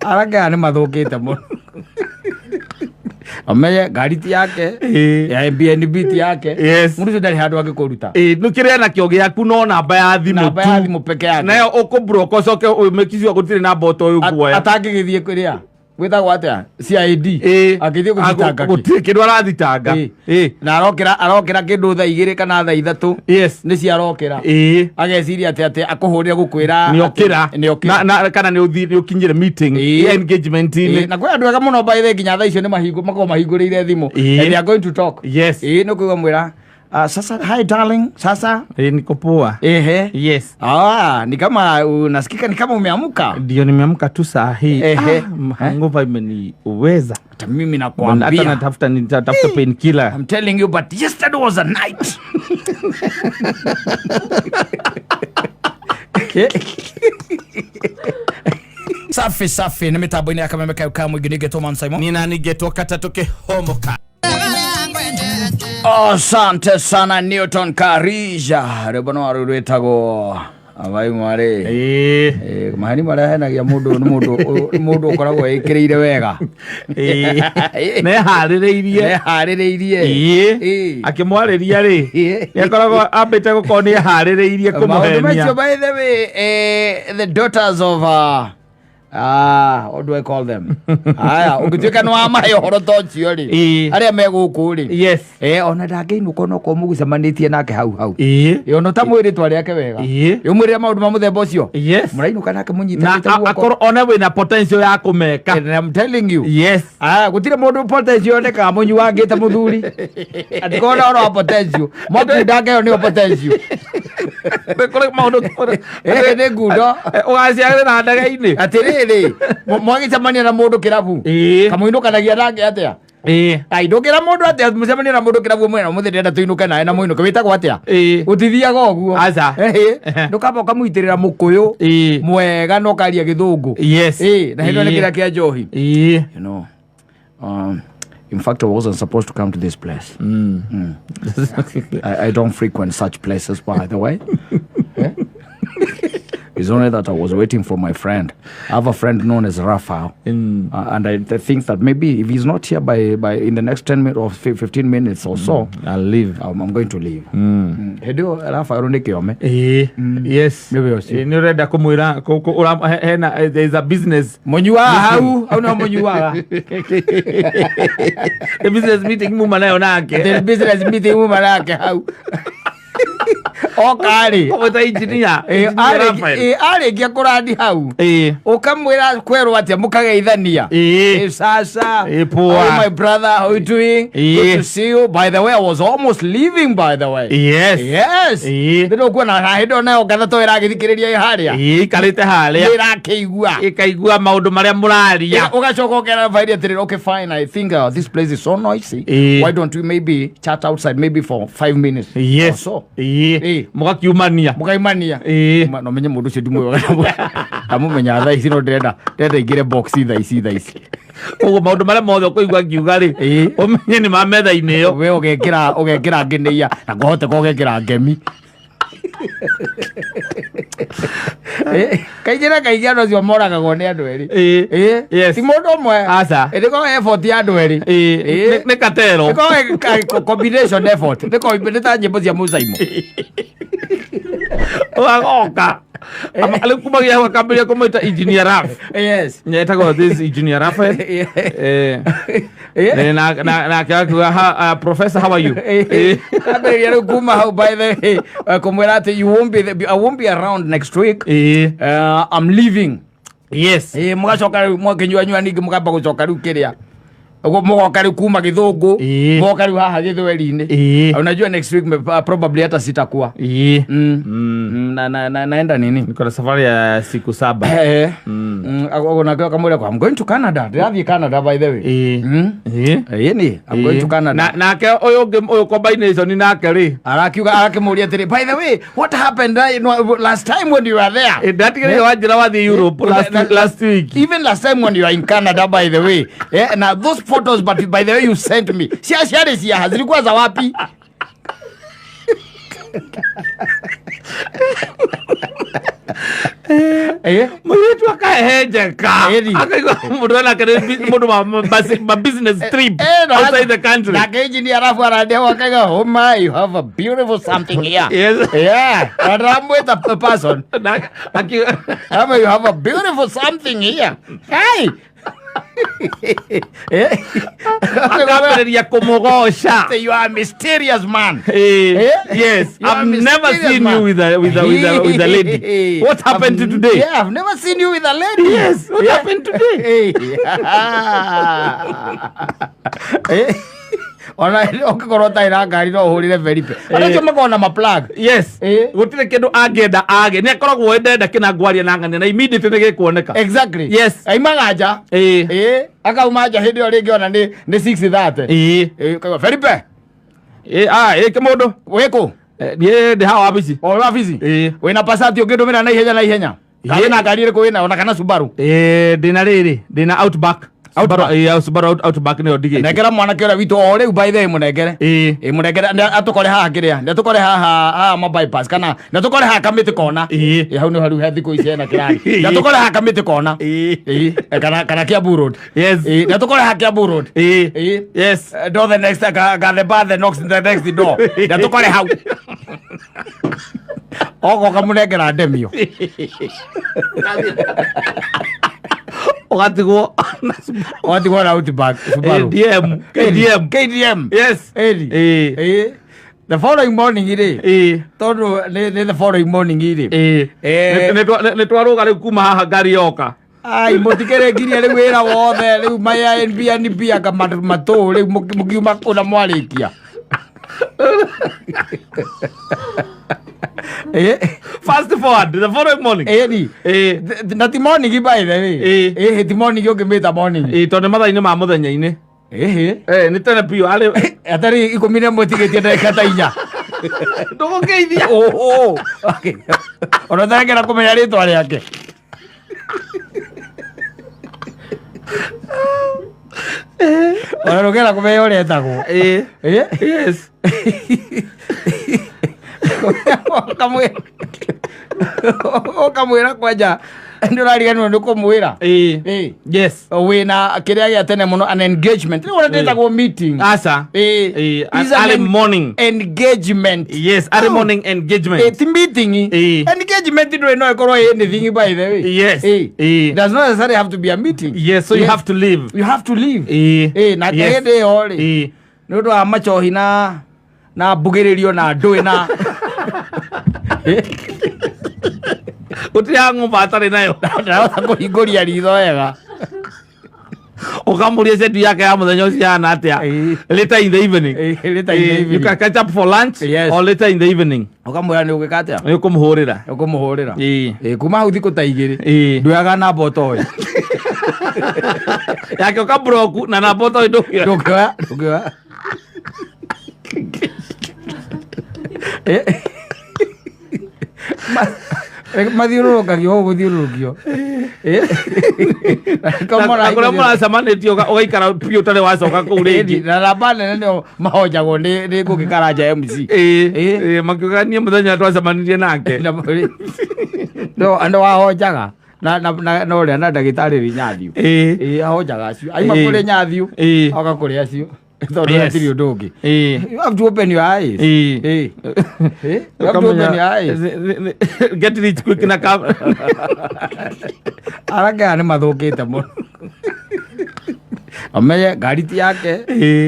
Araka ni mathukite muno. Amenye gari ti yake ya Airbnb ti yake mundu ndari handu angikuruta nukire na kioge yaku no namba ya thimu peke yake nayo ukubroka coke umekizwa gutire namba oto uguoya atangigithie kuria gwita gwatia CID akithie gutanga gutire kindu arathitanga na arokira kindu thaa 2 kana thaa 3 ni cia arokira ageciria ati akuhurira gukwira ni okira na kana ni ukinyire meeting engagement ni na kwa andu ega muno by the nginya thaa icio ni mahingo mako mahingurire thimu they are going to talk no kuga mwira sasa hi darling sasa niko poa yes ni kama unasikika ni kama umeamka ndio nimeamka tu saa hii hangover imeniweza hata mimi nakwambia hata natafuta painkiller I'm telling you but yesterday was a night safi ni mitambo ini akamemeka ukamwe ginegeto man Simon nina nigeto katatoke homoka. Asante sana Newton Karija rebono aruretago abai mware mahani mara hena ya mundu ukoragwo ikiriire wega ne harireirie akimwariria ri yakoragwo ambite gukoni harireirie kumuhenia. By the way the daughters of what do I call them? Ukituika no amayo horotochio ri. Aria meguku ri. Yes. Ona ndangeinuka kono ko mugucemanitie nake hau. Ono ta mwiri twari yake wega. Yumwiri maundu mamuthemba ucio. Yes. Murainuka nake munyitite guoko. Na akoro ona we na potential ya kumeka. And I'm telling you. Yes. Gutire mundu potential ne ka munyu wangite muthuri. Atikona ora potential. Motu ndake ni potential. Bekore maundu kore. Ne gudo. Ugaciare na ndage-ini. Atiri mwagicemania na mundu kirabu kamuinukanagia nake atia ndukira mundu atia mucemania na mundu kirabu mwena muthi ndenda tuinuke nae na muinuke witagwo atia utithiaga uguo aca ndukamba ukamuitirira mukuyu mwega no karia githungu na hino ni kira kia njohi you know in fact I wasn't supposed to come to this place. I don't frequent such places by the way. It's only that I was waiting for my friend. I have a friend known as Raphael, and I think that maybe if he's not here by in the next 10 minutes or 15 minutes or so, I'll leave. I'm going to leave. Hedo Raphael nikiome. Yes. Ni reda kumwira hena there is a business. Monyua hau au na monyua. The business meeting muma nayo nake. The business meeting muma nake hau. Okari ota engineer arĩkia kũrandi hau ũkamwĩra kwerwo atĩa mũkageithania sasa poa my brother how you doing good to see you by the way I was almost leaving by the way yes ndĩrĩ kuona hĩndĩ nayo gathatũ ĩragĩthikĩrĩria harĩa ikarĩte harĩa ĩkaigua maũndũ marĩa mũraria ũgacoka ũkera vairi atĩrĩrĩ okay fine I think this place is so noisy why don't we maybe chat outside maybe for 5 minutes or so mugakiumania no menye mundu cio ndimwe amumenya thaa ici no ndenda ingire box thaa ici uguo maundu maria mothe kuigua ngiuga ri umenye ni mametha-ini iyo we ugekira ngineia na ngohote kogekira ngemi kaingĩ andũ acio moragagwo nĩ andũ erĩ ti mũndũ ũmwe ĩrĩkorwo effort ya andũ erĩ nĩ katero ĩkorwo combination effort nĩ ta nyĩmbo cia Musaimo ũgagoka alikumagia wakambiria kumuita engineer Raf nyetagwo this engineer Raf na kwa professor how are you ya kuma how by the way kumwera ati I won't be around next week I'm leaving mugacoka mwakinywa ningi mugamba gucoka riu kiria mugoka riu kuma githungu mugoka riu haha githweri-ini unajua next week probably hata sitakuwa naenda nini niko na safari ya siku 7 unakiwa kamwira kwa I'm going to Canada ndathi Canada by the way I'm going to Canada nake uyu combination nake ri arakimuria atiri by the way what happened last time when you were there ndatigire wajira wathi Europe last week even last time when you were in Canada by the way na those photos but by the way you sent me sia hazilikuwa za wapi Mwitu akahenjeka. Akaigwa mundu ana kare mundu ma business trip outside the country. Na engineer alafu anadia wakaiga, oh my, you have a beautiful something here. Yes. Yeah. Anamwita person. You have a beautiful something here. Hey. Akapereria kumugosha. You are a mysterious man. Yes, I've never seen you with a lady. What happened today? Yeah, I've never seen you with a lady. Yes, what happened today? Ona okikorota ira ngari no uhurire very pe. Anacho makona ma plug. Yes. Gutire kindu angenda age. Ni akoragwo ndenda kina ngwaria na ngane na immediately nigikuoneka. Exactly. Yes. Aimagaja. Akauma aja hindi oringi ona ni 6:30. Kwa very pe. Kemodo. Weko. De hawa abisi. O wabici. Wina Passat ukindumira na ihenya. Kana ngari iri kuina ona kana Subaru. Dina Outback. Subaru Outback ni odige. Negera mwana kera witu ore by the munegere. Munegere atukore haha kiria. Ndatukore haha ma bypass kana. Ndatukore haha kamiti kona. Hau ni haru hethi ku icena kirani. Ndatukore haha kamiti kona. Kana Kiambu Road. Yes. Ndatukore haha Kiambu Road. Yes. Do the next got the bar the knocks the next door. Ndatukore hau. Ogo kamunegera ndemio. Ogatigwo na Outback Subaru. KDM. Yes. The following morning todo the following morning ne twaruga ri kuma haha ngari yoka. Ai mutikere ngiria ri wira wothe ri maya NB aka matu ri mukiuma kuna mwarikia. Fast forward the following morning. Nati morning by the way. The morning yo kimeta morning. Tondu mathaini ma muthenya-ini. Ni tene piu ari atari ikumine motigetie ndagika ta 4. Ndugugeithia. Okay. Ona ndagera kumenya ritwa riake. Ona rugera kumenya uria etagwo. Yes. Okamwira kwanja ndurariganwo ndikumwira. Yes. Wina kiria ya tene muno an engagement. Ni wonatagwo meeting. Asa. Early morning engagement. Yes, early morning engagement. It's meeting. Engagement do no ekoro anything by the way. Yes. It does not necessarily have to be a meeting. Yes, so you have to leave. You have to leave. Na kede ori. No do amachohi na bugiririo na ndui na utiya ngumba atari nayo ndahota kuhinguria ritho wega ukamuria setu yake ya muthenya ucio ana atia later in the evening. You can catch up for lunch or later in the evening. Ukamwira ni ugika atia ni ukumuhurira kuma hau thiku ta 2 nduaga na boto yake ukabroku na na boto ndukiwa mathiururukagio guthiururukio akora muracemanĩtie ũgaikara piũ ũtarĩ wacoka kũu rĩngĩ na namba nene nĩo mahonjagwo nĩ ngũgĩkaranja MC makiuga niĩ mũthenya twacemanirie nake andũ wahonjaga na ũrĩa na ndagĩtarĩ Nyathiũ ahonjaga acio aima kũrĩ Nyathiũ oka kũrĩ acio. Yes. You have to open your eyes. You have to open your eyes. Get rich quick na come. Araka ni mathukite muno. Amenye ngari ti yake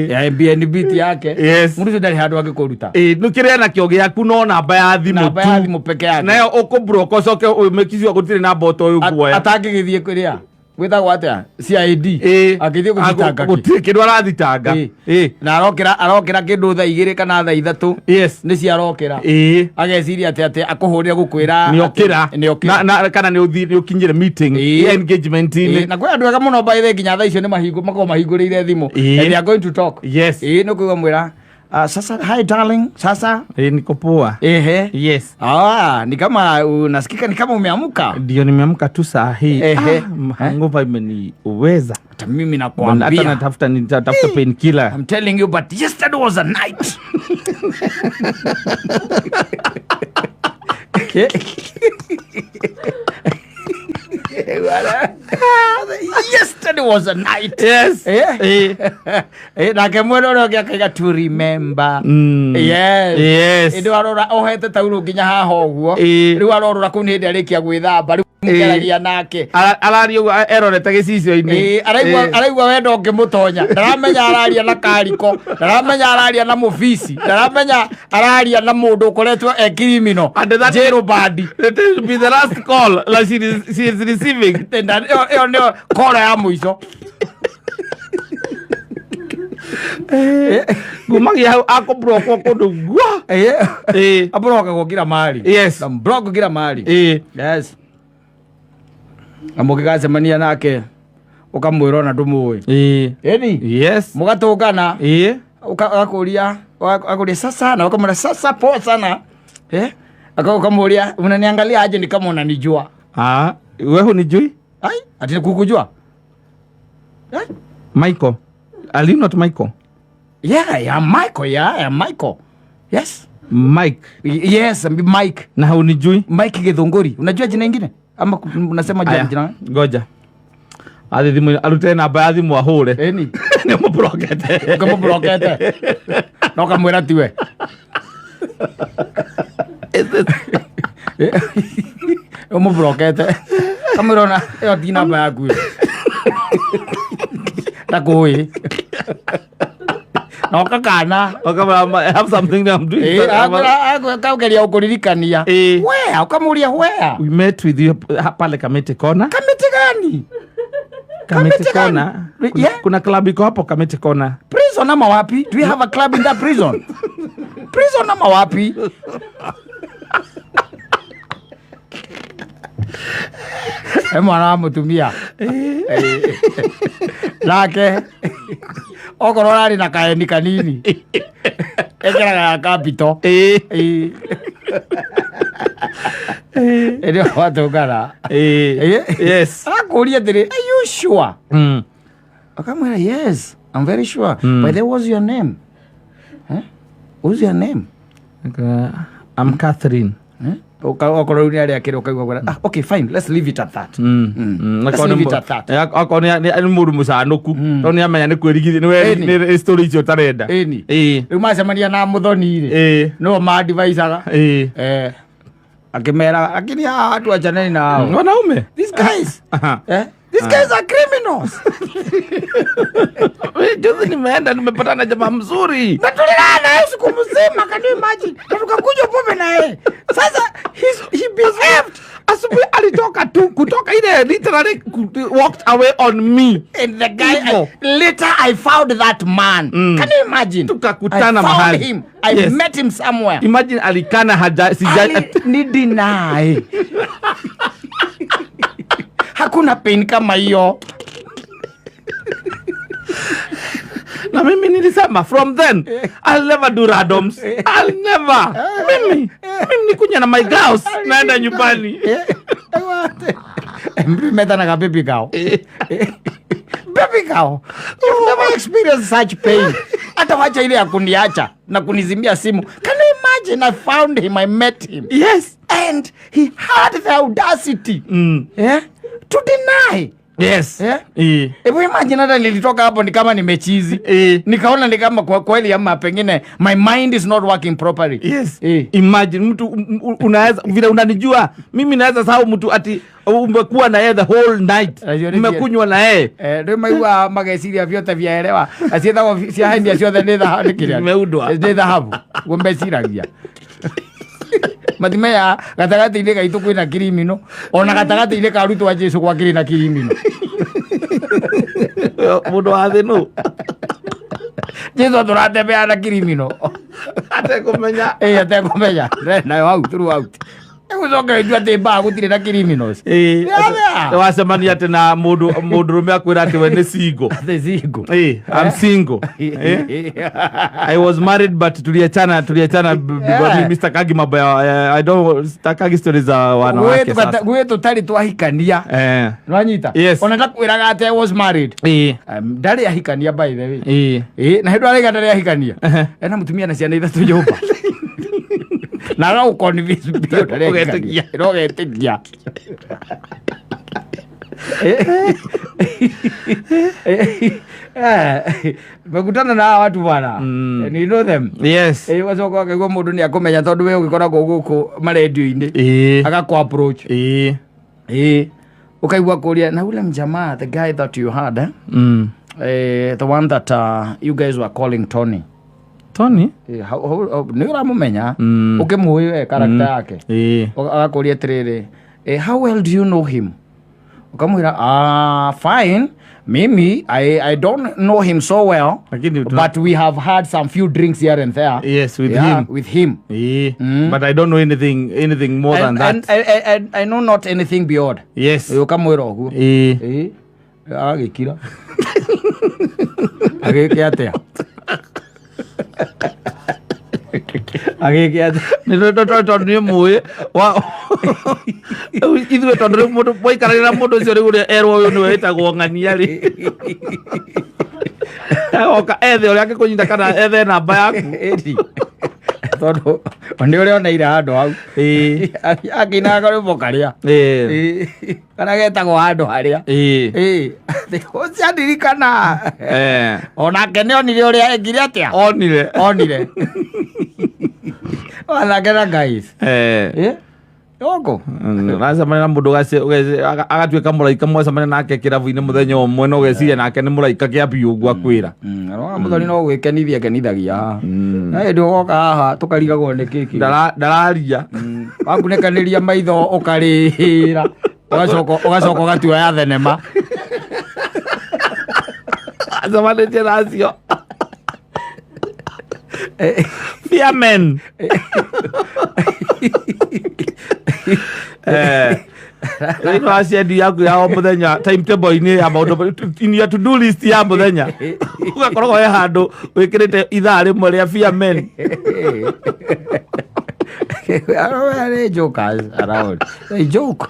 ya Airbnb ti yake. Mundu ndari handu angikuruta. Nukire na kio giaku no namba ya thimu peke yake. Nayo ukubroka coke umekizwa gutire namba oto ukuoya. Atangigithie kuria. Witagwo atia CID akithie guthitanga gutire kindu arathitanga na arokira kindu thaa 2 kana thaa 3 ni ciarokira ageciria ati akuhurira gukwira ni okira na kana ni ukinyire meeting engagement ni na kwa andu aka muno by the kinya thaa icio ni mahingurire thimu and they are going to talk. No kuga mwira sasa hi darling sasa niko poa. Yes. Ni kama unasikika ni kama umeamka. Ndio nimeamka tu saa hii. Hangover imeniweza. Hata mimi nakwambia. Hata natafuta painkiller. I'm telling you but yesterday was a night. Yesterday was a night. Yes. Nake mwena ũrĩa ũngĩ akaiga to remember. Yes. Ndio arora ohete tauro nginya haha ũguo. Rĩu arorora kũu nĩ hĩndĩ arĩkia gwĩthamba rĩu mũkeragia nake. Araria ũguo erorete gĩcicio-inĩ. Araigua wendo ũngĩmũtonya. Ndaramenya araria na kariko. Ndaramenya araria na mũbici. Ndaramenya araria na mũndũ ũkoretwo criminal. Jail bad. It will be the last call like she is receiving. Ĩyo nĩyo kora ya mũico. Gumagia hau akũbrokwo kũndũ gwa. Abrokagwo kila mahali. Yes. Broko kila mahali. Yes. Amũngĩgacemania nake ũkamwĩra ona ndũmũĩ. Eni? Yes. Mũgatũngana. Akakũria sasa na ukamwona sasa poa sana. Akamuulia unaniangalia aje ni kama unanijua. Wewe hunijui? Ati kukujua? Michael. Are you not Michael? Yeah, Michael. Yeah, I am Michael. Yes. Mike. Yes, Mike. Na hunijui? Mike Githunguri. Unajua jina lingine? Ama unasema jina? Ngoja. Thimu arute namba ya thimu ahũre. Eni. Nĩ mũbrokete. Ũkamũbrokete. No kamwĩra tiwe. Ũmũbrokete. Kamwĩra ona ĩyo ti namba yaku. Takũĩ. No kakana. I have something I'm doing. Kaugeria ũkũririkania. Where? Ukamũria where? We met with you pale Kamete Corner. Kamete gani? Kamete Corner. Kuna club iko hapo Kamete Corner. Prison ama wapi? Do we have a club in that prison? Prison ama wapi? Mwana wa mũtumia. Nake okorwo arĩ na kaeni kanini ekeraga ya capital. Ndio watũngana. Yes. Akũria atĩrĩ, are you sure? Akamwĩra, yes, I'm very sure. But there was your name. What's your name? I'm Catherine. Okorwo ni arĩa kĩrĩ ũkaigua okay, fine, let's leave it at that. Let's leave it at that. Okorwo ni mũndũ mũcanũku to nĩ amenya nĩ kwĩrigithia nĩ story icio tarenda. Rĩu macemania na mũthoni-rĩ no ma-advisaga akimera lakini watu achaneni na hao wanaume. These guys these guys are criminals. Juzi nimeenda nimepata na jamaa mzuri na tulilala naye siku mzima, can you imagine? Tukakuja pombe na yeye. Sasa he behaved asubuhi alitoka tu kutoka ile literally walked away on me. And the guy later I found that man. Can you imagine? Tukakutana mahali. Him. I met him somewhere. Imagine alikana ni deny. Hakuna pain kama hiyo. Na mimi nilisema from then I'll never do randoms. I'll never. Mimi nikunya na my girls naenda nyumbani. Meta na baby girl. Baby girl. You've never experienced such pain. Hata wacha ile ya kuniacha na kunizimia simu. Can you imagine? I found him, I met him. Yes. And he had the audacity to deny. Yes. Ebu imagine hata nilitoka hapo ni kama nimechizi. Nikaona ni kama kwa kweli ama pengine my mind is not working properly. Yes. Imagine mtu unaweza vile unanijua mimi naweza sahau mtu ati umekuwa na yeye the whole night. Umekunywa na yeye. Ndio maigua mageciria vyote vyaelewa. Asietha cia handia ciothe ni dhahabu kiria. Nimeudwa. Ni dhahabu. Gombeciragia. Matimaya gatagati-inĩ gaitũ kwĩna kirimino ona gatagati-inĩ ka arutwo a Jesu kwa kĩrĩ na kirimino. Mũndũ wa thĩ nũ Jesu tũratembea na kirimino atekũmenya atekũmenya nayo out throughout. Egucoka ithu atĩ mbaa gũtirĩ na criminals. Wacemania atĩ na mũndũrũme akwĩra atĩ we nĩ single. The single. I'm single. I was married but tuliachana Mr. Kagi mambo ya I don't Takagi stories za wanawake sasa. Gwe tutari twahikania. Nwanyita. Ona ndakwĩraga atĩ I was married. Ndarĩ ahikania by the way. Na hĩndĩ arĩga ndarĩ ahikania. Ena mũtumia na ciana ithatũ nyũmba. Na no convince bio ndarĩ ahikania. Rogetegia. Mekutana na watu bwana. You know them? Yes. Wacoka akaigua mundu ni akumenya tondu we ugikoragwo guku maredio-ini agakwa approach. Ukaigua kuria na ule mjamaa, the guy that you had, the one that you guys were calling Tony. Tony? Ni uramumenya ukimui we character yake. Agakuria atiriri, how well do you know him? Ukamwira, fine. Mimi, I don't know him so well, but we have had some few drinks here and there. Yes, with him. With him. But I don't know anything more than that. And I know not anything beyond. Yes. Ukamwira oguo. Agikira. Agikia atia. Agikia tondu ni muĩ ithuĩ tondu rĩu mũndũ mwaikaranĩra mũndũ ũcio rĩu ũrĩa erwo ũyũ nĩwe wĩtagwo ng'ania rĩ oka ethe ũrĩa angĩkũnyita kana ethe namba yaku tondu nĩ ũrĩa oneire handũ hau akĩinaga rwĩmbo karĩa kana getagwo handũ harĩa ũciandirikana onake nĩ onire ũrĩa ekire atĩa onire wanake na guys yoko racemania na mũndũ agatuĩka mũraika mwacemania nake kĩrabu-inĩ mũthenya ũmwe na ũgeciria nake nĩ mũraika kĩambi ũguo akwĩra mũthoni no gwĩkenithia kenithagia haha na hĩndĩ ũgoka haha tũkarigagwo nĩ kĩki ndararia wakunĩkanĩria maitho ũkarĩhĩra ũgacoka ũgatuoya thenema acemanĩtie nacio Fiamen. Ino aciandi yaku ya o muthenya timetable-ini ya maundu in your to do list ya muthenya ugakorwo he handu wikirite ithaa rimwe ria Fiamen. They jokers around. They joke.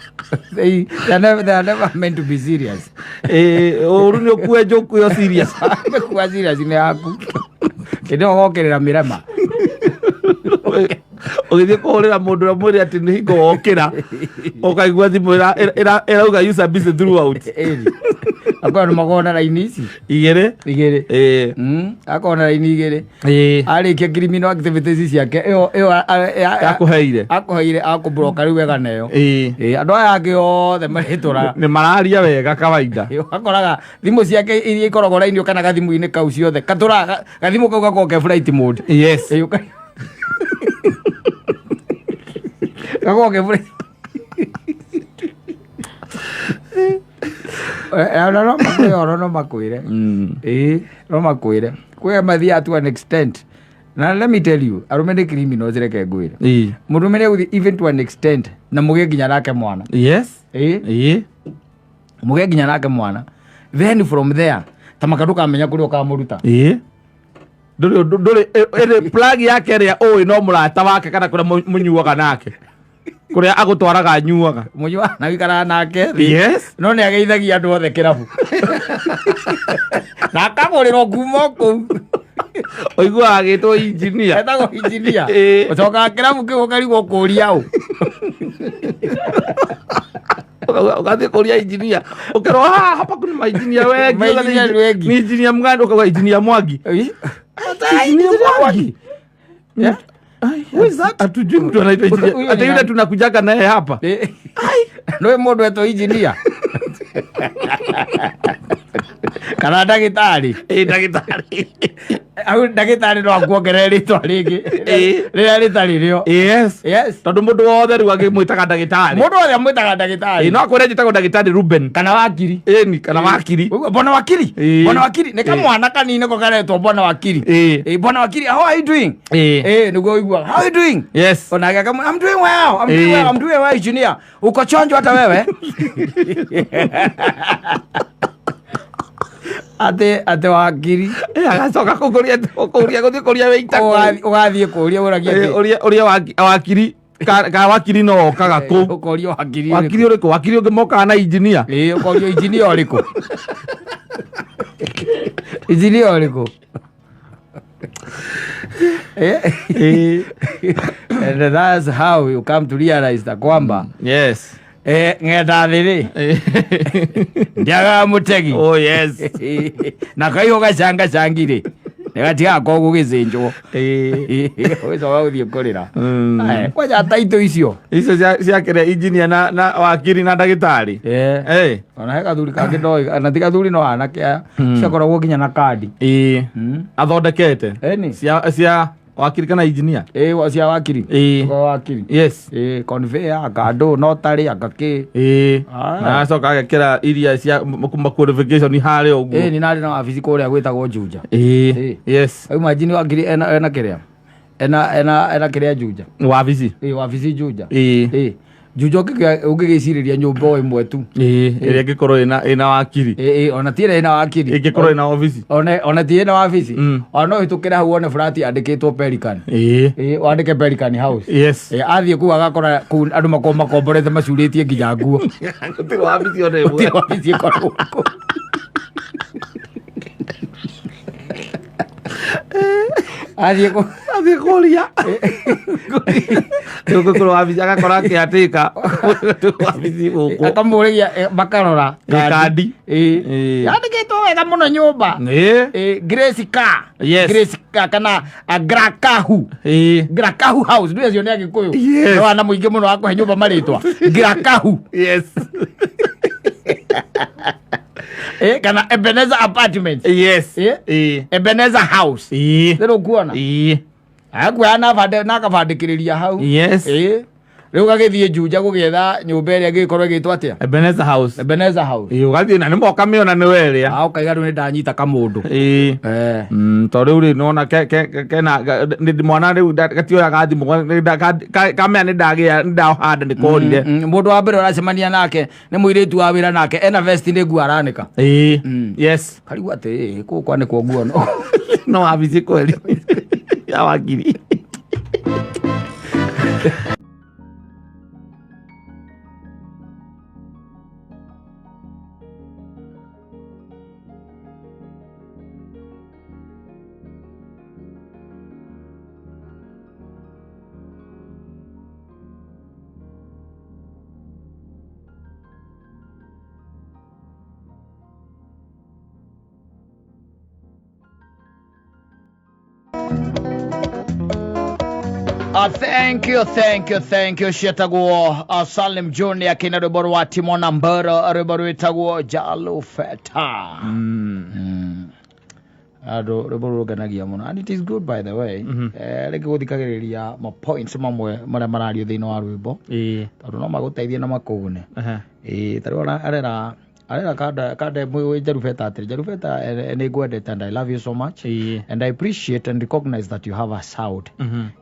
They're never meant to be serious. Uru ni okue joke yo serious. Kuwa serious ni yaku. Kĩndĩ ũgokerera mĩrema ũgĩthiĩ kũhũrĩra mũndũ ũrĩa mwĩre atĩ nĩ hingo wokĩra ũkaigua thimũ ĩrauga user busy throughout akorwo nĩ magona raini ici igĩrĩ akorwo na raini igĩrĩ arĩkia criminal activities ciake ĩyo akũheire akũbroka rĩu wega nayo andũ aya angĩ othe marĩtũra nĩ mararia wega kawaida akoraga thimũ ciake iria ikoragwo raini kana gathimũ-inĩ kau ciothe katũra gathimũ kau gakorwo ke flight mode gakorwo ke flight no makwĩre no makwĩre kwĩ mathiaga to an extent na let me tell you arũme nĩ criminals reke ngwĩre mũrũme nĩ egũthiĩ even to an extent na mũgĩe nginya nake mwana mũgĩe nginya nake mwana then from there tamaka ndũkamenya kũrĩa ũkamũruta ndũrĩ plug yake ĩrĩa ũĩ no mũrata wake kana kũrĩa mũnyuaga nake kũrĩa agũtwaraga nyuaga mũnyuaga na gĩikaraga nake no nĩ ageithagia andũ othe kĩrabu na akagũrĩrwo ngumo kũu ũiguaga agĩtwo engineer etagwo engineer ũcokaga kĩrabu kĩu ũkarigwo kũũria ũ ugathiĩ kũria engineer ũkerwo hapa kuna mainjinia wengi ni engineer mgani ũkauga engineer Mwangi who is that? Atujui mtu anaitwa engineer hata yule tunakujaga naye hapa nĩwe mũndũ etwo engineer kana ndagĩtarĩ ndagĩtarĩ no akuongerere rĩtwa rĩngĩ rĩrĩa rĩtarĩ rĩo tondũ mũndũ wothe rĩu angĩmwĩtaga ndagĩtarĩ mũndũ wothe amwĩtaga ndagĩtarĩ no akwĩre njĩtagwo ndagĩtarĩ Ruben kana Wakiri kana Wakiri Bwana Wakiri nĩ kamwana kanini ko karetwo Bwana Wakiri Bwana Wakiri how are you doing nĩguo ũiguaga how are you doing onake akamwĩra I'm doing well engineer uko chonjo hata wewe ate Wakiri agacoka kũria gũthiĩ kũria wĩita ũgathiĩ kũria ũrĩa Wakiri ka Wakiri no okaga kũ ũkorio Wakiri ũrĩkũ Wakiri ũngĩ mokaga na engineer ũkorio engineer ũrĩkũ engineer ũrĩkũ and that's how you come to realize that kwamba ngenda thiri ndiaga mutegi oh yes na kaiho gacanga cangire negatiga kogu gicinjwo wizo wa uthie kurira kwaja taito icio cia kire engineer na wakiri na ndagitari ona heka thuri kangi no na tiga thuri no anake cia koragwo kinya na kadi athondekete cia wakiri kana engineer cia wakiri wakiri yes conveyor akado notary akake na soka agekira iria cia qualification hari uguo ni nari na wabici kuria gwitagwo Juja yes imagine wakiri ena kiria ena kiria Juja wabici wabici Juja Juja ukigiciriria nyumba imwe tu iria gikorwo ina wakiri ona tire ina wakiri igikorwo ina office ona tire ina wabici ona itukira hau one flat andikitwo Pelican wandike Pelican House yes athie ku agakora ku andu makomborete macuritie nginya nguo gutiri wabici ona imwe wabici korwo athie kuria tuko wabici agakora akiatika wabici guku akamurigia makarora kadi yandikitwo wega muno nyumba Grace Car Grace Car kana Grakahu House ndio cio ni agikuyu no ana muingi muno akuhe nyumba maritwa Grakahu yes kana Ebenezer Apartments yes Ebenezer House ndio kuona agwa na kabandikiriria hau yes riu gagithie Juja gugietha nyumba iria gikorwo gitwa atia Ebenezer House ugathie na nimo kamiona ni weria ukaiga ru ni ndanyita kamundu to riu ri nona kena mwana riu gatioya gathimu kamea ni ndagia ndahanda ni korire mundu wa mbere uracemania nake ni muiritu wa wira nake ena vest ni nguo aranika yes kariu ati ku kwa ni kwa nguo no wabici kweli ya wakiri Thank you Shetagwo Salim Junior akina rwimbo wa Timona Mbara rwimbo rwitagwo Jalufeta rwimbo ruganagia muno and it is good by the way reke guthikagiriria ma points mamwe maria marario thiini wa rwimbo tondu no maguteithie na makugune tarona arera kada mwe Jalufeta atri Jalufeta ni gwendete and I love you so much and I appreciate and recognize that you have a sound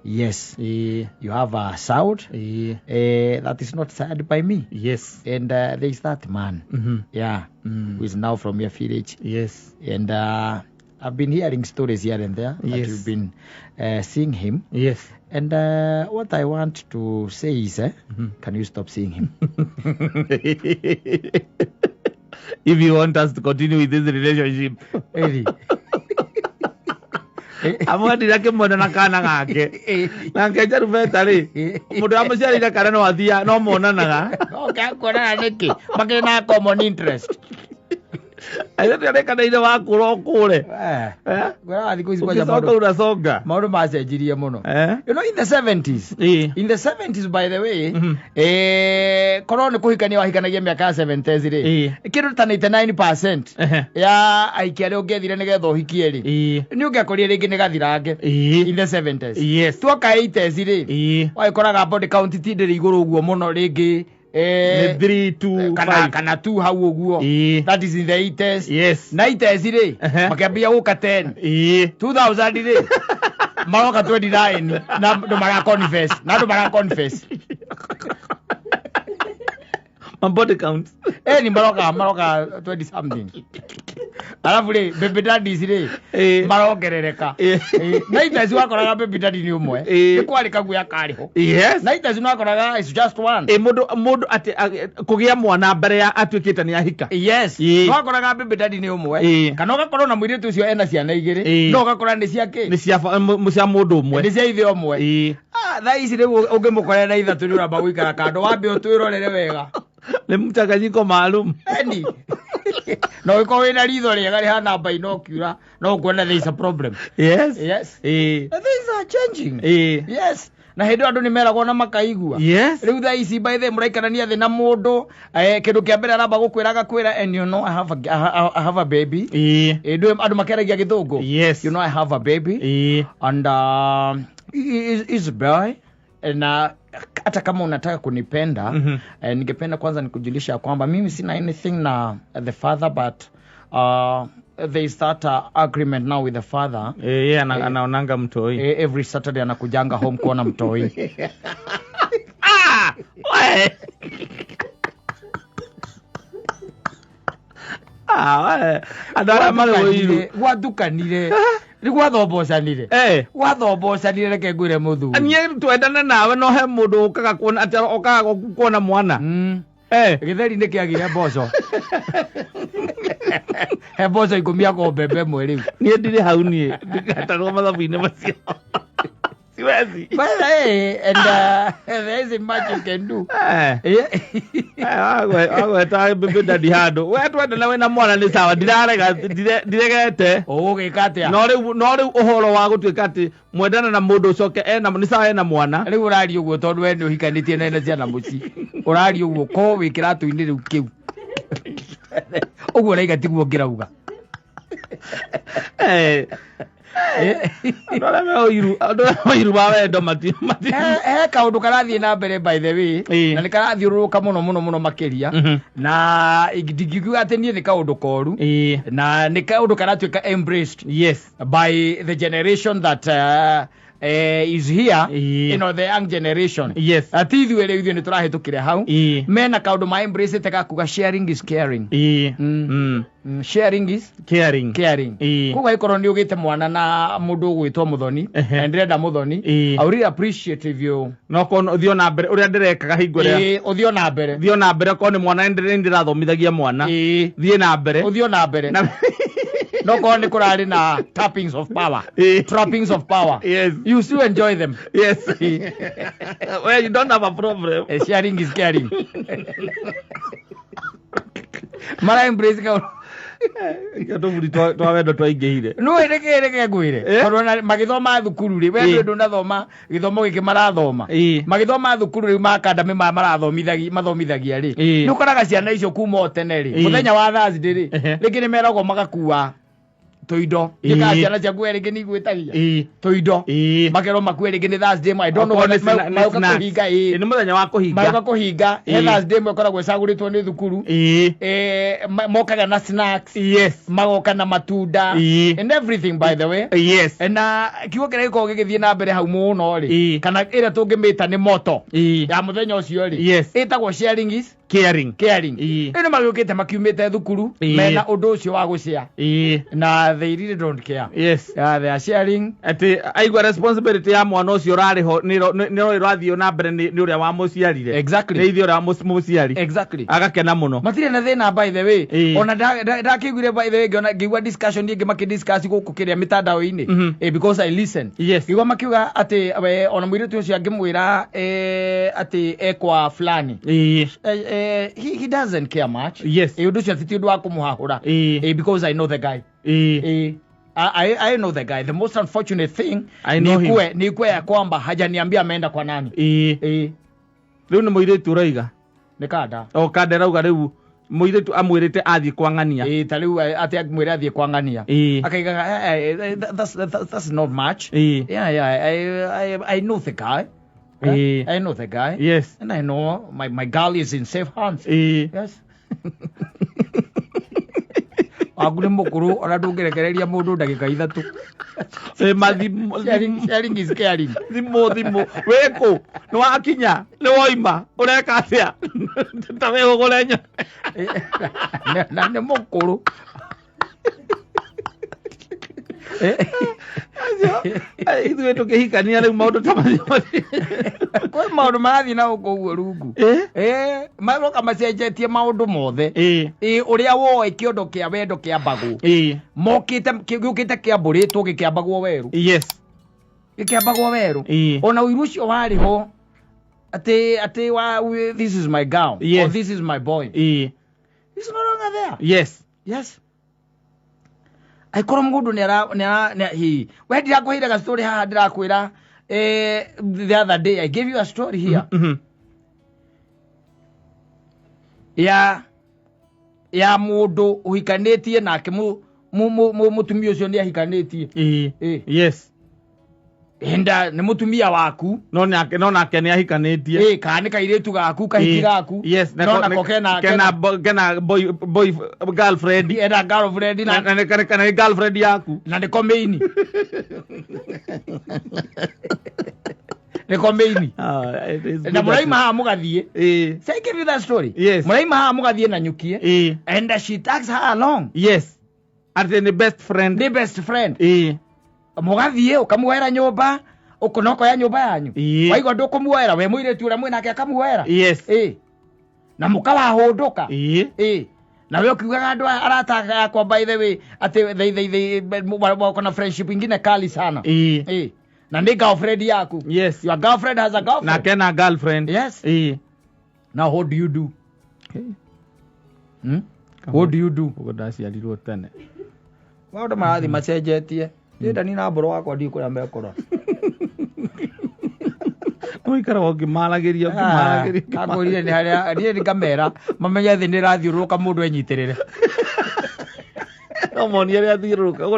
yes you have a sound that is not said by me yes and there is that man who is now from your village yes and I've been hearing stories here and there that you've been seeing him yes and what I want to say is can you stop seeing him if you want us to continue with this relationship amwendire akimwenda na kana gake nake Jalufeta ri mundu amuciarire kana no athia no monanaga kuonana niki makina common interest aithire kana ire wa kure gwara thiku ici kwa sababu unasonga maundu macenjirie muno you know in the 70s by the way korwo ni kuhikania wahikanagia miaka 70s ri kindu ta 99% ya aikia ri ungethire ni getha uhikie ri ni ungekorire ringi ni gathirange in the 70s tuoka 80s ri waikoraga body count ti ndiri iguru uguo muno ringi 3 kana 2 hau uguo that is in the 80s 90s ri makiambia guka 10 2000 ri maroka 29 na ndo mara confess my body count ni maroka 20 something alafu ri baby daddies ri marongerereka na itazi wakoraga baby daddy ni umwe ni kwari kaguya kariho na itazi wakoraga is just one mundu ati kugia mwana mbere ya atuikite ni ahika wakoraga baby daddy ni umwe kana ugakorwo na mwiritu ucio ena ciana igiri no ugakora ni ciake ni cia mundu umwe ni cia ithe umwe tha ici riu ungimukorera na ithatu ni uramba guikara kando wambe utwirorere wega Ni mchanganyiko maalum. Eni. No iko wina ritho ria gari hana binocular no kuona there is a problem. Yes. Yes. Things are changing. Yes. Na hendo andu ni meragwo na makaigua. Yes. Riu tha ici by the muraikarania thi na mundu kindu kia mbere aramba gukwiraga kwira and you know I have a baby. Ndu andu makeragia githungu. Yes. You know I have a baby. And is a boy. Na hata kama unataka kunipenda ningependa kwanza nikujulisha kwamba mimi sina anything na the father but there is that agreement now with the father. Anaonanga mtoi. Every Saturday anakujanga home kuona mtoi. Adara male oiru. Wathukanire. Wathobocanire. Wathobocanire reke ngwire muthu. Anie twendana nawe no he mundu ukaga kuona ati okaga kuona mwana. Githeri ni kiagire mboco. He mboco ikumia ko mbembe mwe riu. Nie ndire hau nie. Ndigatarwo mathabu-ini macio. Siwezi. But and there is much you can do. Agweta bebe dadi hado. We twende nawe na mwana ni sawa. Ndiregete. Gikatia. No riu uhoro wa gutuika ati mwendana na mundu ucoke ni sawa ena mwana. Riu urari uguo tondu we ni uhikanitie na ciana muci. Urari uguo ko wikira tu-ini riu kiu. Uguo raiga tiguo ngirauga. Oiru ba wendo mati kaundu karathie na mbere by the way na ni karathiururuka muno makiria na ingĩkiuga ati nie ni kaundu koru na ni kaundu karatuika embraced by the generation that is here, you know, the young generation. Ati ithuĩ rĩu ithuĩ nĩ tũrahĩtũkire hau mena kaundu ma embrace teka kuga sharing is caring. Sharing is caring. Kuga ikorwo ni ugite mwana na mundu ugwitwo muthoni and renda muthoni I really appreciate if you no kono uthio na mbere uria ndirekaga hingo ria uthio na mbere ko ni mwana ndirathomithagia mwana thie na mbere uthio na mbere no ko ni kurari na trappings of power. Yes, you still enjoy them. Yes. Well, you don't have a problem. Sharing is caring. Mara embrace ka Kato muri twawendo twaingihire. No reke ngwire. Korona magithoma thukuru ri we ndu nathoma githomo giki marathoma. Magithoma thukuru ri makandami mathomithagia ri. Nukoraga ciana icio kuma tene ri. Muthenya wa Thursday ri. Rĩngĩ nĩ meragwo magakuwa toido gika ciana cia kwere rĩngĩ ni gwĩtagia toido makero makue rĩngĩ ni Thursday I don't know what mauka kuhinga ni muthenya wa kuhinga mauka kuhinga Thursday mwekoragwo ĩcagũrĩtwo nĩ thukuru mokaga na snacks magoka na matunda and everything by the way na kiugo kĩrĩa gĩkoragwo gĩgĩthiĩ na mbere hau mũno ri kana ĩrĩa tũngĩmĩta nĩ moto ya muthenya ũcio ri ĩtagwo sharing is caring. Ino magĩũkĩte makiumĩte thukuru mena ũndũ ũcio wa gũshare na they really don't care. They are sharing. Ati aigua responsibility ya mwana ũcio ũrarĩho nĩ ĩrathiĩ na mbere nĩ ũrĩa wa mũciarire. Exactly. Nĩ ithuĩ ũrĩa mũciari. Exactly. Agakena mũno. Matirĩ na thĩna by the way. Ona ndakĩiguire by the way ngĩigua discussion ingĩ makĩdiscuss gũkũ kĩrĩa mĩtandao-inĩ because I listen. Ngĩigua makiuga atĩ ona mũirĩtu ũcio angĩmwĩra atĩ ekwa fulani. He doesn't care much. Undu ucio ti undu wa kumuhahura because I know the guy. I know the guy. The most unfortunate thing ni kwe ya kwamba hajaniambia ameenda kwa nani. Riu ni muiritu uraiga ni kada kada rauga riu muiritu amwirite athie kwa ngania ta riu ati amwire athie kwa ngania akaiga that's not much. I know the guy. I know the guy. And I know my girl is in safe hands. Agure mukuru ona ndungerekereria mundu ndagika 3. Sharing is caring. Thimo weko no wakinya ni woima ureka atia tawe gogolenya na ne mukuru ithuĩ tũkĩhikania rĩu maũndũ ta macio kwĩ maũndũ marathiĩ na gũkũ ũguo rungu maroka macenjetie maũndũ mothe ũrĩa woĩ kĩondo kĩa wendo kĩambagwo gĩũkĩte kĩambũrĩtwo gĩkĩambagwo werũ gĩkĩambagwo werũ ona ũiru ũcio warĩ ho this is my gown. Yes. Or this is my boy. It's no longer there. Yes. Yes. Aikoro mundu ni he. We ndirakwira ga story haha ndirakwira the other day I gave you a story here. Ya mundu uhikanetie nake mutumia ucio ni ahikanetie. Yes. Henda ni mutumia waku no nake ni ahikanetie. Kana kairetu gaku kahiki gaku. Yes. No nako kena boy girlfriend. Ena girlfriend na kana girlfriend yaku. Na ni komeini. Ni komeini. Na muraima ha mugathie. Say give you that story. Yes. Muraima ha mugathie na nyukie. And she tags her along. Yes. As the best friend. The best friend. Mugathie ukamuhera nyumba ukonoko ya nyumba yanyu. Waigwa ndukumuhera we muiretu ura mwinake akamuhera. Yes. Na mukawa hondoka. Na wewe ukiugaga andu arataka yakwa by the way ate they wako friendship ingine kali sana. Na ni girlfriend yaku. Yes. Your girlfriend has a girlfriend. Na kena girlfriend. Yes. Now what do you do? What do you do? Ugodasi alirwo tene. Maundu marathi macenjetie. Ndenda ni na mboro wakwa ndi kuria mekora. Muikara ukimalagiria. Kagurire ni haria ni kamera mamenye thi ndirathiuruka mundu enyitirire. Omoni ria thiuruka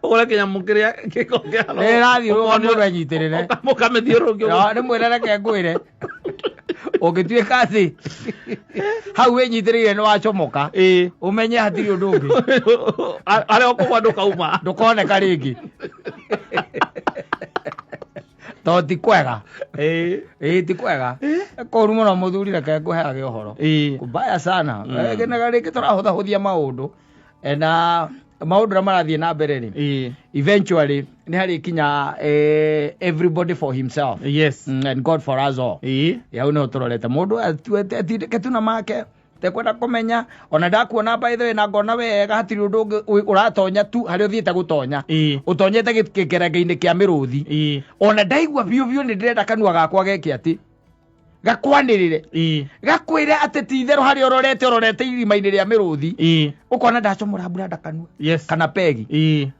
ugure kinyamu kiria kikokia. Ndirathiuruka mundu enyitirire. Mukamethiuruka. Ni mwirere ke ngwire. Ugituika thi hau wenyitirire ni wacomoka umenye hatiri undu ungi ari okugwa ndukauma ndukoneka ringi to ti kwega ti kwega koru muno muthuri reke nguheage uhoro kubaya sana genaga ringi turahutha huthia maundu na maundu marathie na mbere ni eventually ni hari kinya everybody for himself. Yes. And God for us all. Ya uno turorete mundu atuete tuna make tekwenda kumenya ona ndakuona by the way na ngona wega hatiri undu uratonya tu hari uthiite gutonya utonyete gikerengeini kia miruthi ona ndaigua biu ni ndirenda kanua gakwa geke ati gakwanirire gakwire ati tithero hari urorete irima-ini ria miruthi ukona ndacomora burada kanua. Yes. Kana pegi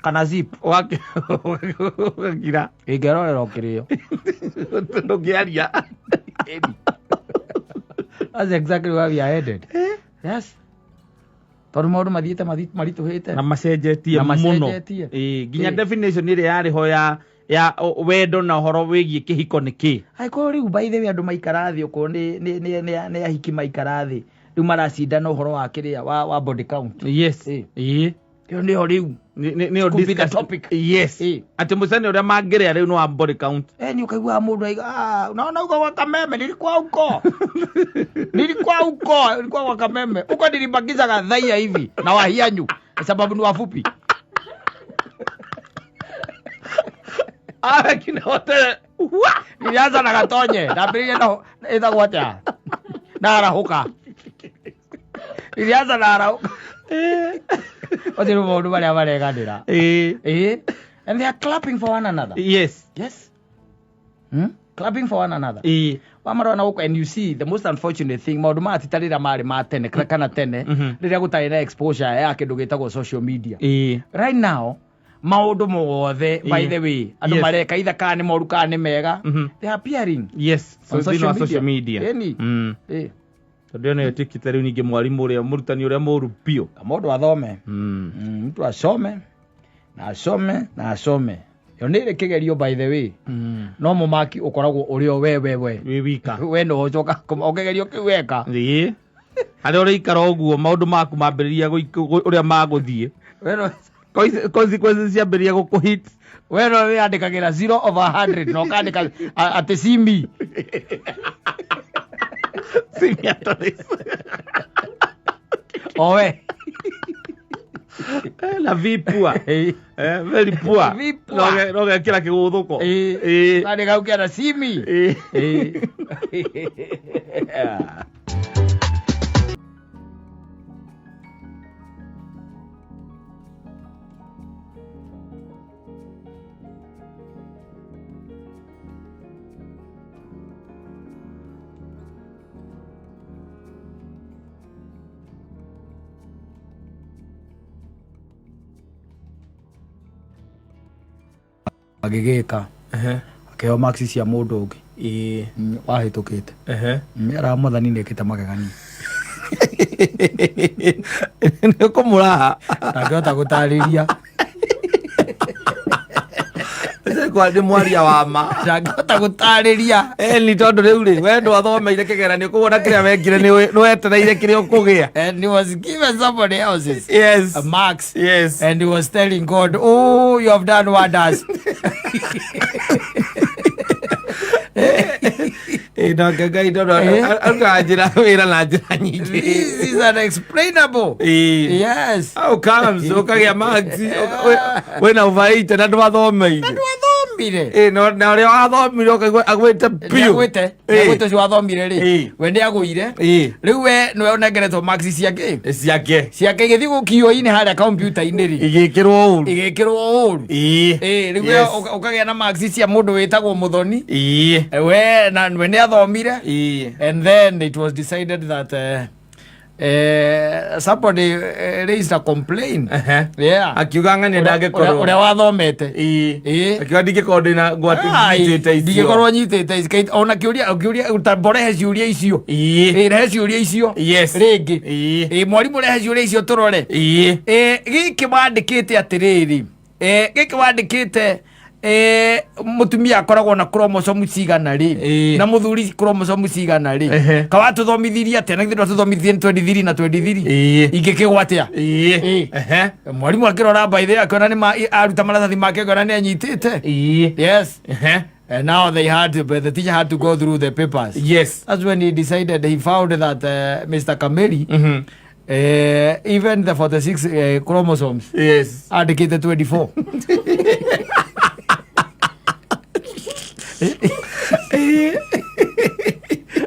kana zip gira igerorera ukirio ndugiaria. That's exactly where we are headed. Yes. Tondu maundu mathiite marituhite na macenjetie muno. Ginya definition ire yari ho ya wendo na horo wigie kihiko niki. Aiko riu by the way andu maikara thi uko ni ahiki maikara thi riu maracinda no horo wa kiria wa body count. Yes. Yo ni ho riu ni discuss topic. Yes. Ati musani uria mangiria riu no wa body count. Ni ukaigua mundu aiga unaona uko kwa kameme nilikuwa huko. Nilikuwa kwa kameme. Uko nilibakiza kadhaia hivi na wahianyu sababu ni wafupi. Kina hotel. Nilianza na gatonye na bilia na ithagwo atia na arahuka. Nilianza na arahuka. Odiru maundu maria mareganira. And they are clapping for one another. Yes. Yes. Clapping for one another. Wamarona uko and you see the most unfortunate thing maundu matitarira mari matene kana tene riria gutari na exposure ya kindu gitagwo social media. Right now maundu mothe by the way andu mareka either kana ni moru kana ni mega they are appearing. Yes. On social media. Tondu ni tikite riu ningi mwarimu uria murutani uria muru pio mundu athome mtu asome na asome yo nire kigerio by the way no mumaki ukoragwo urio wewe wika we no ucoka ukigerio kiweka hari uri ikara uguo maundu maku mambiriria uria maguthie we no consequences ciambiria gukuhit we no wiyandikagira 0/100 no kandika ati simi simi atoris owe la vie poor very poor no kila kiguthuko kandika ukiana simi agigika akeo maxi cia mundu ungi wahitukite mera muthani nekite magegani nikumuraha ndangihota gutariria kwa ndi mwaria wa ma ndangihota gutariria ni tondu riu ri we ndo athomeire kigeranio kuona kiria wekire ni wetereire kiria ukugia, and he was given somebody else's yes marks, yes, and he was telling God, oh, you have done wonders. This is unexplainable. Yes. How comes ukagia maxi wena uvaite na ndwathomire na ria wathomire agwite piu agwite cio wathomire ri we ndi agwire riu we niwe unengeretwo maxi ciake igithii gukio-ini haria computer-ini ri igikirwo uru riu ukagia na maxi cia mundu witagwo Muthoni we na we ndi athomire, and then it was decided that somebody raised a complaint. Akiuga ngani ndagikorwo uria wathomete akiuga ndigikorwo ndina gwatithite icio ndigikorwo nyitite icio ona kiuria utaborehe ciuria icio rehe ciuria icio ringi mwarimu rehe ciuria icio turore giki wandikite atiriri giki wandikite mutumia akoragwo na chromosome cigana ri na muthuri chromosome cigana ri kawatuthomithirie atia na ithuĩ tuthomithirie 23 na 23 ingĩkĩgwatia mwarimu akĩrora baithe akiona nĩ aruta maratathi make akiona nĩ anyitĩte yes and now the teacher had to go through the papers. Yes, that's when he decided, he found that Mr. Kameli even the 46 chromosomes andĩkĩte 24.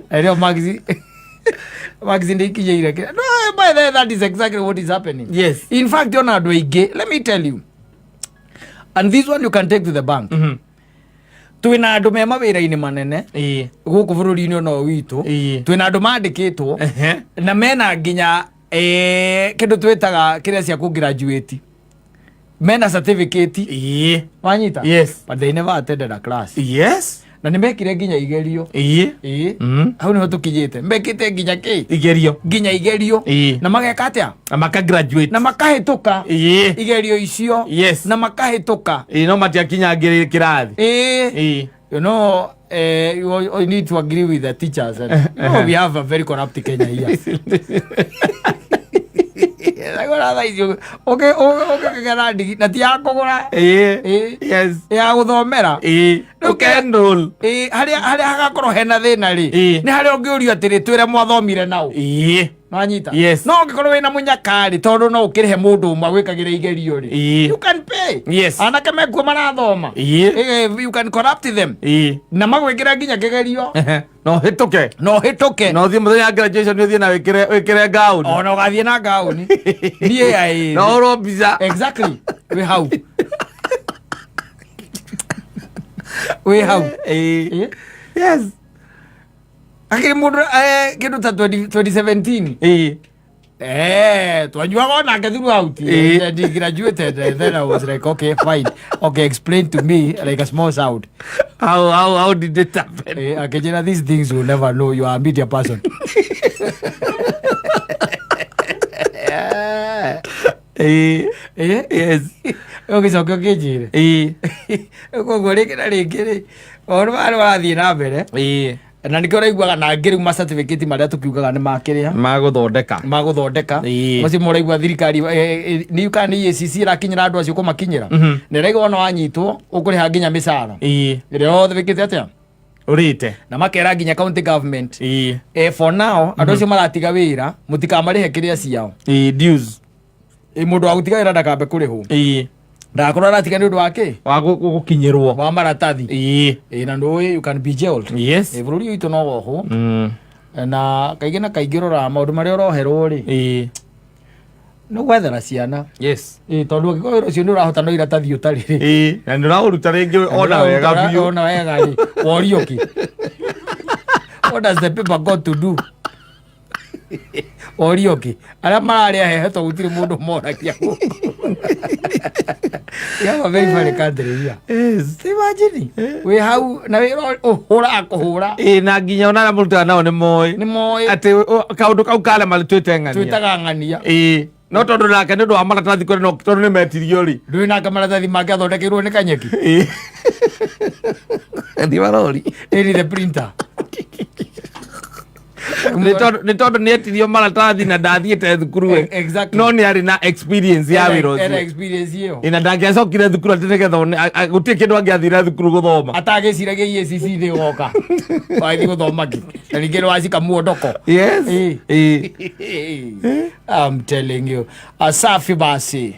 Hello, Maxi. Maxi ndikinyire kira. No, by the way, that is exactly what is happening. Yes. In fact, you're not doing it. Let me tell you. And this one you can take to the bank. Twina andu me mawira-ini manene guku bururi-ini ono witu twina andu mandikitwo na mena nginya kindu twitaga kiria cia ku graduate, mena certificate wanyita. Yes, but they never attended a class. Yes, na nimekire nginya igerio hau niho tukinyite mbekite nginya igerio na mageka atia maka graduate na makahituka igerio icio na makahituka no matiakinyangire kirathi you know you need to agree with the teachers and we have a very corrupt Kenya here. Okay, gerandi na ti akugura yes ya guthomera ukendol haria hagakorwo hena thina ri ni haria ungiurio atiri twire mwathomire nao manyita no ngikorwo wina munyakari tondu no ukirihe mundu umwe gwikagire igerio ri you can pay anake mekuo marathoma you can corrupt them na magwikira nginya kigerio no hituke no thie muthenya graduation uthie na wikire gauni ona ugathie na gauni nie ai no robiza exactly we how we how yes akiri mundu kindu ta 2017 twanyuaga onake throughout and he graduated and then I was like, okay, fine, okay, explain to me like a small sound how did it happen. Akijina, these things you will never know, you are a media person. Yes ũgĩcokia ũkĩnjĩre koguo rĩngĩ na rĩngĩ rĩ maũndũ marĩa marathiĩ na mbere na nĩkĩo ũraiguaga na ngĩ rĩu macertificate marĩa tũkiugaga nĩ makĩrĩa magũthondeka macio mũraigua thirikari nĩ kana nĩ EACC ĩrakinyĩra andũ acio kũmakinyĩra nĩ ĩrauga ona wanyitwo ũkũrĩha nginya mĩcara ĩrĩa yothe wĩkĩte atĩa ũrĩte na makera nginya county government for now andũ acio maratiga wĩra mũtikamarĩhe kĩrĩa ciao dues mundu wa gutiga wĩra ndakambe kũrĩhwo ndakorwo aratiga nĩ ũndũ wake wa gũkinyĩrwo wa maratathi na ndũĩ you can be jailed. Yes, bũrũri witũ no wohwo na kaingĩ na kaingĩ rora maũndũ marĩa ũroherwo rĩ nĩ gwethera ciana. Yes, tondũ ũngĩkorwo wĩra ũcio nĩ ũrahota no iratathi ũtarĩ rĩ na nĩ ũraũruta rĩngĩ ona wega biũ ona wega rĩ worio ki what does the paper got to do? Orioki ala malaria he to gutire mundu mona kia ya very very country ya imagine we how na we hura na nginya ona muruta nao ni moy ati kaundu kau kale mali twitagangania no tondu nake ndu wa maratathi kuri no tondu ni metirio ri ndu na maratathi make athondekirwo ni Kanyeki ndi barori eri the printer ni tondu ni etirio maratathi na ndathiite thukuru no ni ari na experience ya wiro era experience iyo ina ndangĩacokire thukuru atĩ nĩgetha gũtirĩ kĩndũ angĩathire thukuru gũthoma atagĩciragia EACC nĩ goka wathi gũthoma ki na ningĩ nĩ wacika muondoko yes I'm telling you asafi basi